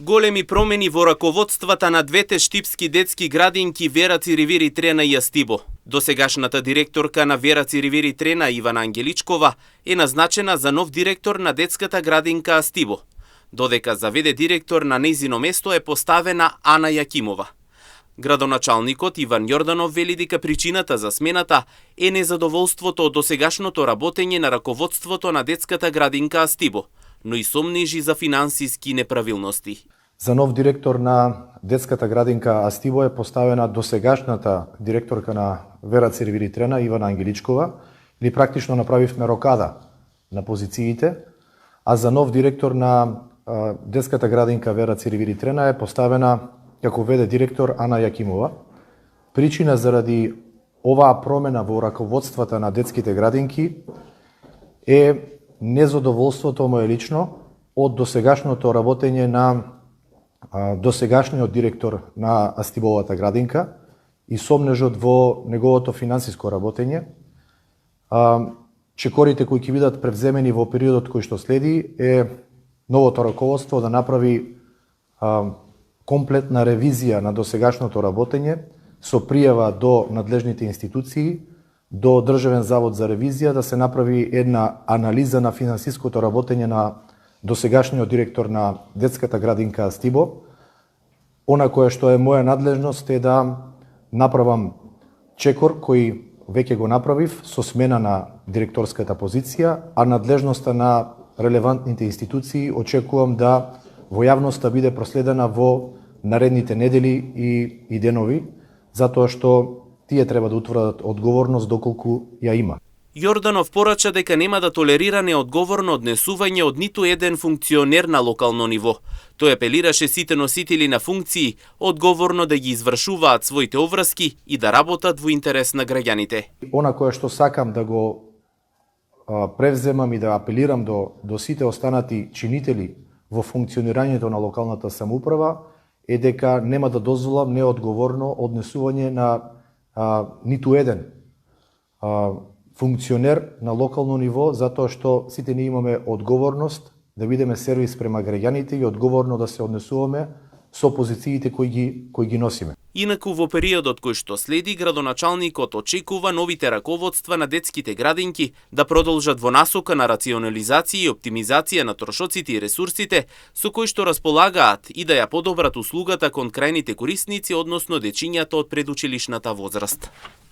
Големи промени во раководствата на двете штипски детски градинки Вераци Ривири Трена и Јастибо. Досегашната директорка на Вераци Ривири Трена Ивана Ангеличкова е назначена за нов директор на детската градинка Астибо, додека за вд директор на нејзино место е поставена Ана Јакимова. Градоначалникот Иван Јорданов вели дека причината за смената е незадоволството од досегашното работење на раководството на детската градинка Астибо, но и сомнежи за финансиски неправилности. За нов директор на детската градинка Астибо е поставена досегашната директорка на Вераци Ривири Трена Ивана Ангеличкова, или практично направивме рокада на позициите, а за нов директор на детската градинка Вераци Ривири Трена е поставена како вд директор Ана Јакимова. Причина заради оваа промена во раководствата на детските градинки е незадоволството моје лично од досегашното работење на досегашниот директор на Астибовата градинка и сомнежот во неговото финансиско работење. Чекорите кои ќе бидат превземени во периодот кој што следи е новото раководство да направи комплетна ревизија на досегашното работење со пријава до надлежните институции, до Државен завод за ревизија, да се направи една анализа на финансиското работење на досегашниот директор на детската градинка Астибо. Она кое што е моја надлежност е да направам чекор кој веќе го направив со смена на директорската позиција, а надлежноста на релевантните институции очекувам да во јавноста биде проследена во наредните недели и денови, затоа што тие треба да утврдат одговорност доколку ја има. Јорданов порача дека нема да толерира неодговорно однесување од ниту еден функционер на локално ниво. Тој апелираше сите носители на функции одговорно да ги извршуваат своите обврски и да работат во интерес на граѓаните. Она кое што сакам да го превземам и да апелирам до сите останати чинители во функционирањето на локалната самоуправа е дека нема да дозволам неодговорно однесување на ниту еден функционер на локално ниво, затоа што сите ние имаме одговорност да бидеме сервис према граѓаните и одговорно да се однесуваме со позициите кои ги носиме. Инаку во периодот кој што следи, градоначалникот очекува новите раководства на детските градинки да продолжат во насока на рационализација и оптимизација на трошоците и ресурсите со кои што располагаат и да ја подобрат услугата кон крајните корисници, односно дечињата од предучилишната возраст.